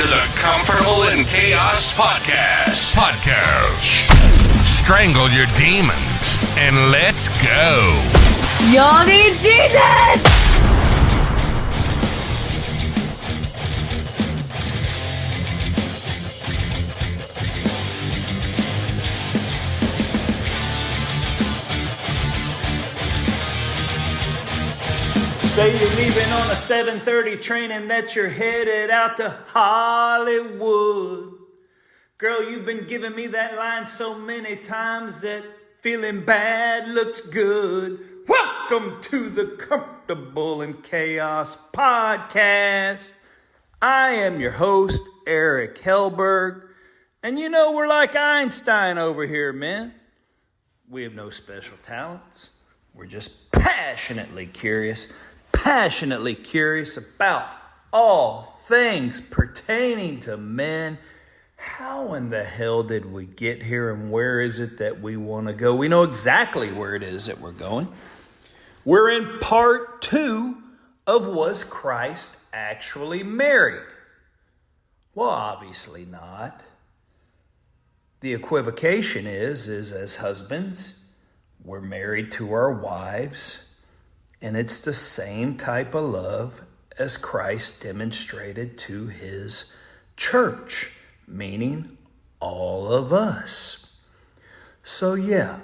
the Comfortable in Chaos Podcast. Strangle your demons and let's go. Y'all need Jesus! Say you're leaving on a 7:30 train and that you're headed out to Hollywood. Girl, you've been giving me that line so many times that feeling bad looks good. Welcome to the Comfortable in Chaos Podcast. I am your host, Eric Hellberg. And you know, we're like Einstein over here, man. We have no special talents. We're just passionately curious about all things pertaining to men. How in the hell did we get here, and where is it that we want to go? We know exactly where it is that we're going. We're in part 2 of Was Christ Actually Married? Well, obviously not. The equivocation is as husbands, we're married to our wives, and it's the same type of love as Christ demonstrated to his church, meaning all of us. So yeah,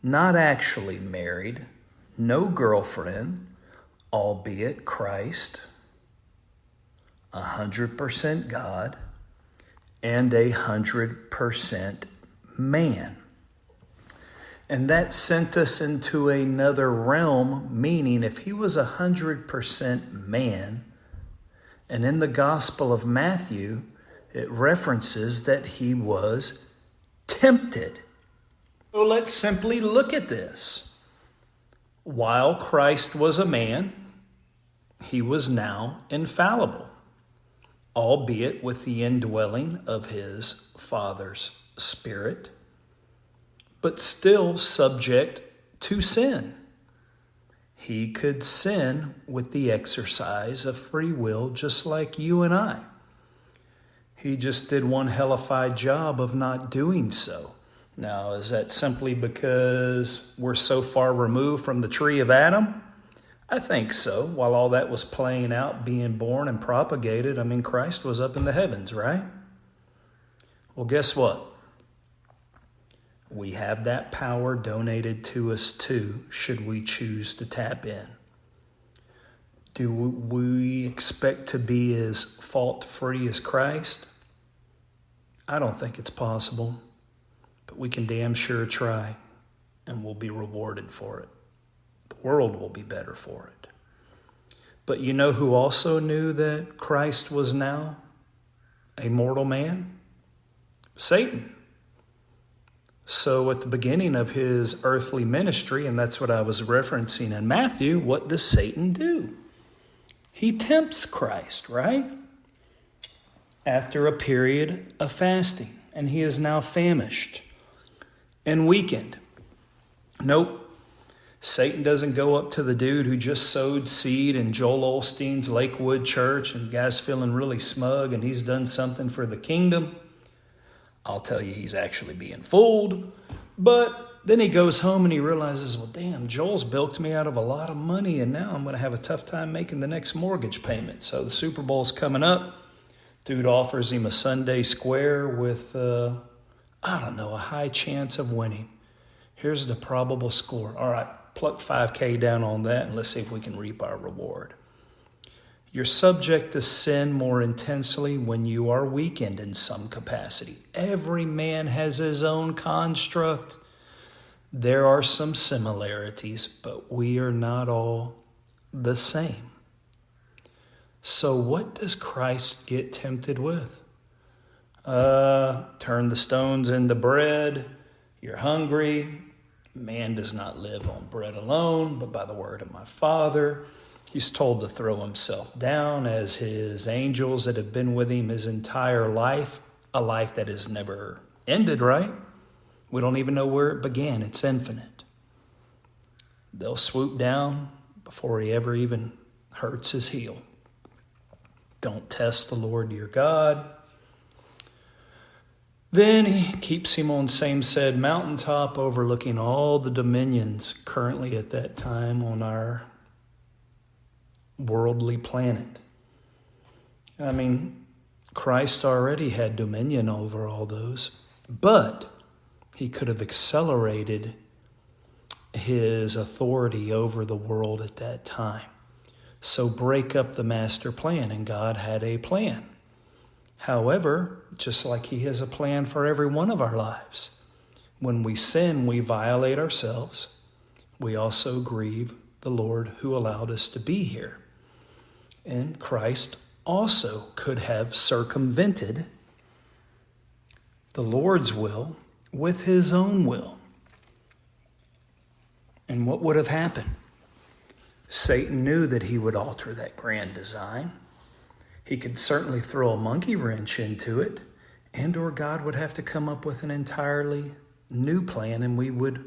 not actually married, no girlfriend, albeit Christ, 100% God, and 100% man. And that sent us into another realm, meaning if he was 100% man, and in the Gospel of Matthew, it references that he was tempted. So let's simply look at this. While Christ was a man, he was now infallible, albeit with the indwelling of his Father's Spirit, but still subject to sin. He could sin with the exercise of free will just like you and I. He just did one hellified job of not doing so. Now, is that simply because we're so far removed from the tree of Adam? I think so. While all that was playing out, being born and propagated, Christ was up in the heavens, right? Well, guess what? We have that power donated to us too, should we choose to tap in. Do we expect to be as fault-free as Christ? I don't think it's possible, but we can damn sure try, and we'll be rewarded for it. The world will be better for it. But you know who also knew that Christ was now a mortal man? Satan. So at the beginning of his earthly ministry, and that's what I was referencing in Matthew, what does Satan do? He tempts Christ, right? After a period of fasting, and he is now famished and weakened. Nope. Satan doesn't go up to the dude who just sowed seed in Joel Osteen's Lakewood Church, and the guy's feeling really smug, and he's done something for the kingdom. I'll tell you, he's actually being fooled. But then he goes home and he realizes, well, damn, Joel's bilked me out of a lot of money, and now I'm going to have a tough time making the next mortgage payment. So the Super Bowl's coming up. Dude offers him a Sunday square with, a high chance of winning. Here's the probable score. All right, pluck $5,000 down on that, and let's see if we can reap our reward. You're subject to sin more intensely when you are weakened in some capacity. Every man has his own construct. There are some similarities, but we are not all the same. So what does Christ get tempted with? Turn the stones into bread. You're hungry. Man does not live on bread alone, but by the word of my Father. He's told to throw himself down as his angels that have been with him his entire life, a life that has never ended, right? We don't even know where it began. It's infinite. They'll swoop down before he ever even hurts his heel. Don't test the Lord your God. Then he keeps him on same said mountaintop, overlooking all the dominions currently at that time on our worldly planet. I mean, Christ already had dominion over all those, but he could have accelerated his authority over the world at that time. So break up the master plan, and God had a plan. However, just like he has a plan for every one of our lives, when we sin, we violate ourselves. We also grieve the Lord who allowed us to be here. And Christ also could have circumvented the Lord's will with his own will. And what would have happened? Satan knew that he would alter that grand design. He could certainly throw a monkey wrench into it, and or God would have to come up with an entirely new plan, and we would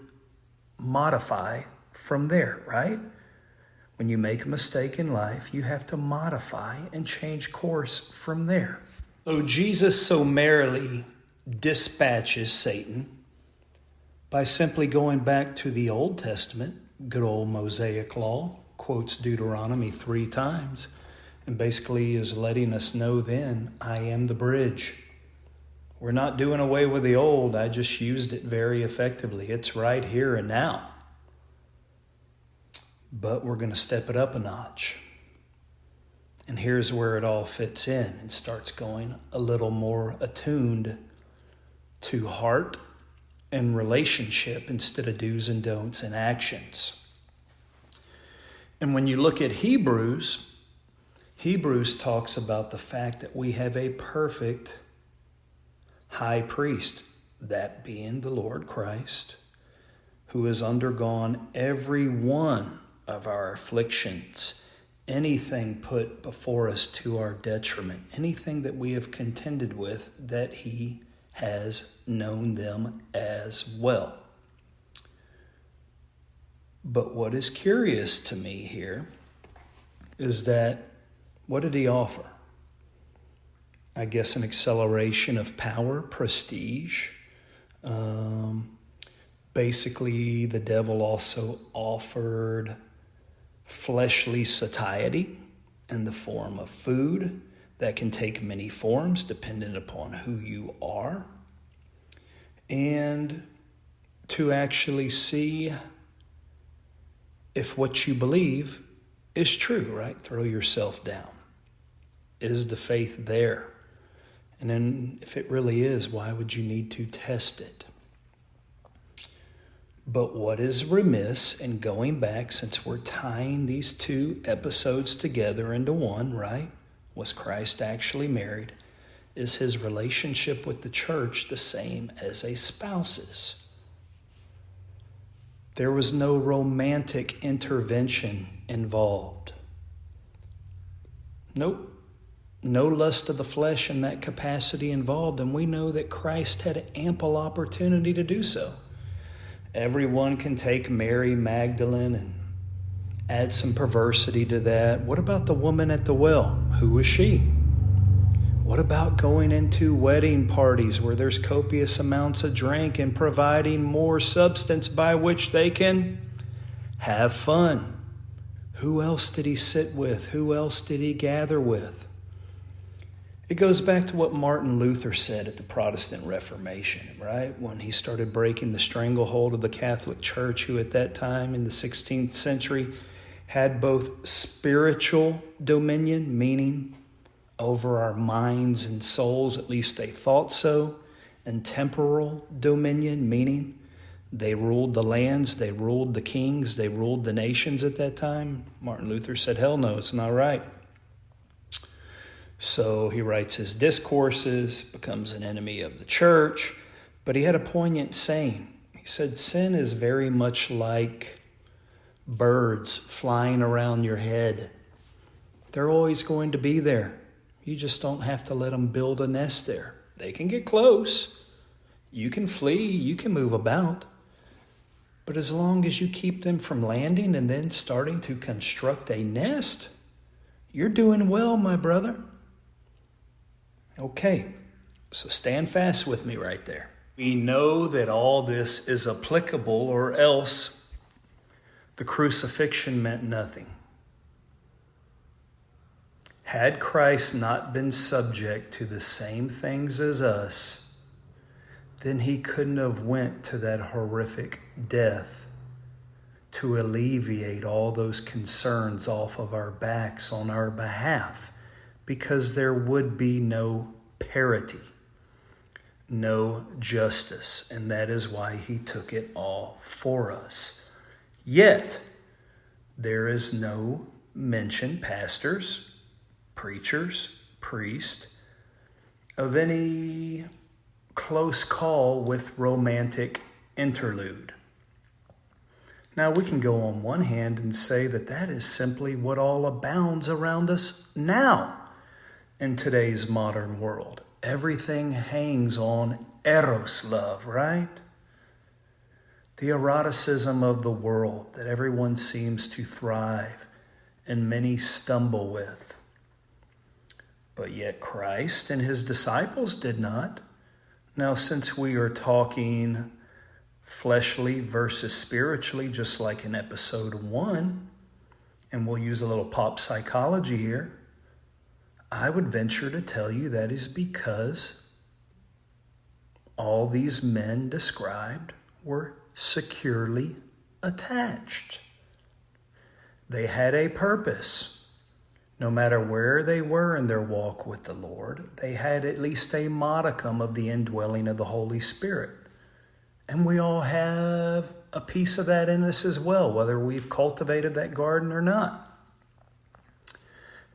modify from there, right? When you make a mistake in life, you have to modify and change course from there. So Jesus summarily dispatches Satan by simply going back to the Old Testament, good old Mosaic law, quotes Deuteronomy 3 times, and basically is letting us know then, I am the bridge. We're not doing away with the old. I just used it very effectively. It's right here and now. But we're going to step it up a notch. And here's where it all fits in and starts going a little more attuned to heart and relationship instead of do's and don'ts and actions. And when you look at Hebrews talks about the fact that we have a perfect high priest, that being the Lord Christ, who has undergone every one of our afflictions, anything put before us to our detriment, anything that we have contended with, that he has known them as well. But what is curious to me here is that, what did he offer? I guess an acceleration of power, prestige. Basically, the devil also offered fleshly satiety in the form of food that can take many forms dependent upon who you are. And to actually see if what you believe is true, right? Throw yourself down. Is the faith there? And then if it really is, why would you need to test it? But what is remiss in going back, since we're tying these two episodes together into one, right? Was Christ actually married? Is his relationship with the church the same as a spouse's? There was no romantic intervention involved. Nope. No lust of the flesh in that capacity involved, and we know that Christ had ample opportunity to do so. Everyone can take Mary Magdalene and add some perversity to that. What about the woman at the well? Who was she? What about going into wedding parties where there's copious amounts of drink and providing more substance by which they can have fun? Who else did he sit with? Who else did he gather with? It goes back to what Martin Luther said at the Protestant Reformation, right? When he started breaking the stranglehold of the Catholic Church, who at that time in the 16th century had both spiritual dominion, meaning over our minds and souls, at least they thought so, and temporal dominion, meaning they ruled the lands, they ruled the kings, they ruled the nations at that time. Martin Luther said, hell no, it's not right. So he writes his discourses, becomes an enemy of the church, but he had a poignant saying. He said, sin is very much like birds flying around your head. They're always going to be there. You just don't have to let them build a nest there. They can get close. You can flee. You can move about. But as long as you keep them from landing and then starting to construct a nest, you're doing well, my brother. Okay, so stand fast with me right there. We know that all this is applicable, or else the crucifixion meant nothing. Had Christ not been subject to the same things as us, then he couldn't have went to that horrific death to alleviate all those concerns off of our backs on our behalf, because there would be no parity, no justice, and that is why he took it all for us. Yet, there is no mention, pastors, preachers, priests, of any close call with romantic interlude. Now, we can go on one hand and say that that is simply what all abounds around us now in today's modern world. Everything hangs on eros love, right? The eroticism of the world that everyone seems to thrive and many stumble with. But yet Christ and his disciples did not. Now, since we are talking fleshly versus spiritually, just like in episode 1, and we'll use a little pop psychology here, I would venture to tell you that is because all these men described were securely attached. They had a purpose. No matter where they were in their walk with the Lord, they had at least a modicum of the indwelling of the Holy Spirit. And we all have a piece of that in us as well, whether we've cultivated that garden or not.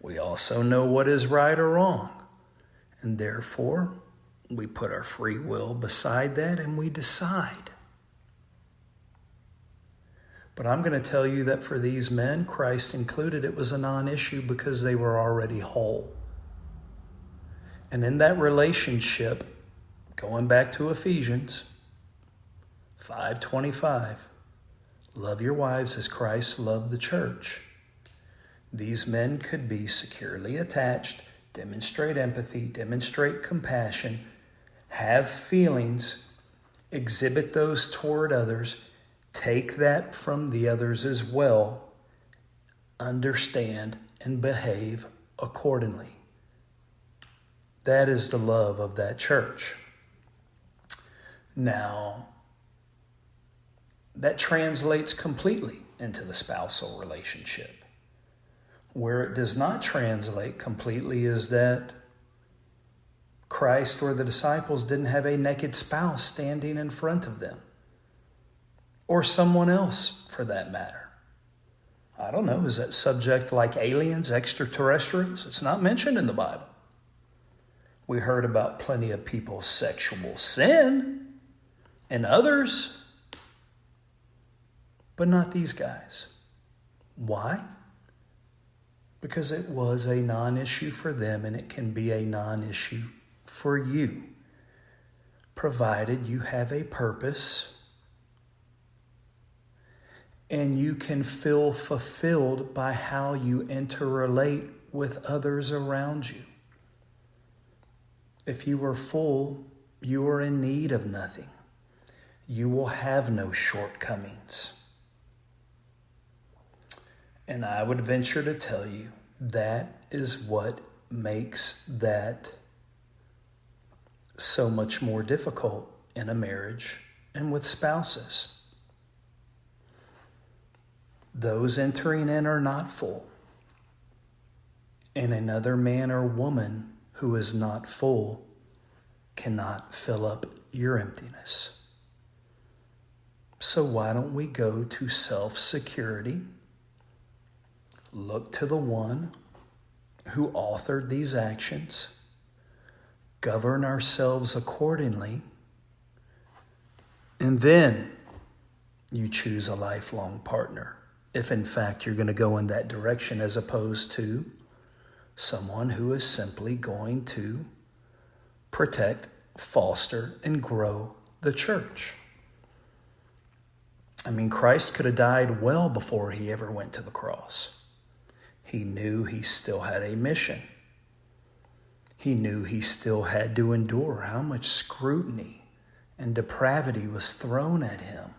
We also know what is right or wrong. And therefore, we put our free will beside that and we decide. But I'm going to tell you that for these men, Christ included, it was a non-issue because they were already whole. And in that relationship, going back to Ephesians 5:25, love your wives as Christ loved the church. These men could be securely attached, demonstrate empathy, demonstrate compassion, have feelings, exhibit those toward others, take that from the others as well, understand and behave accordingly. That is the love of that church. Now, that translates completely into the spousal relationship. Where it does not translate completely is that Christ or the disciples didn't have a naked spouse standing in front of them. Or someone else, for that matter. I don't know, is that subject like aliens, extraterrestrials? It's not mentioned in the Bible. We heard about plenty of people's sexual sin and others, but not these guys. Why? Because it was a non-issue for them, and it can be a non-issue for you, provided you have a purpose and you can feel fulfilled by how you interrelate with others around you. If you are full, you are in need of nothing. You will have no shortcomings. And I would venture to tell you that is what makes that so much more difficult in a marriage and with spouses. Those entering in are not full. And another man or woman who is not full cannot fill up your emptiness. So why don't we go to self-security, look to the one who authored these actions, govern ourselves accordingly, and then you choose a lifelong partner. If in fact you're going to go in that direction, as opposed to someone who is simply going to protect, foster, and grow the church. I mean, Christ could have died well before he ever went to the cross. He knew he still had a mission. He knew he still had to endure how much scrutiny and depravity was thrown at him.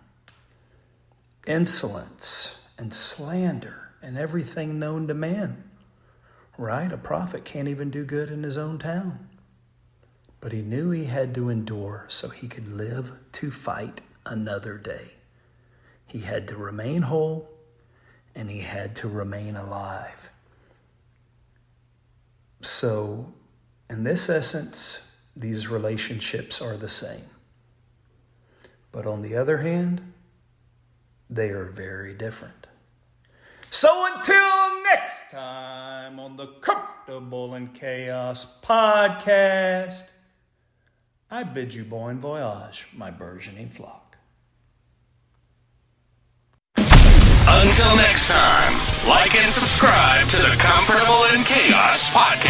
Insolence and slander and everything known to man. Right? A prophet can't even do good in his own town. But he knew he had to endure so he could live to fight another day. He had to remain whole and he had to remain alive. So, in this essence, these relationships are the same. But on the other hand, they are very different. So until next time on the Comfortable in Chaos podcast, I bid you bon voyage, my burgeoning flock. Until next time, like and subscribe to the Comfortable in Chaos podcast.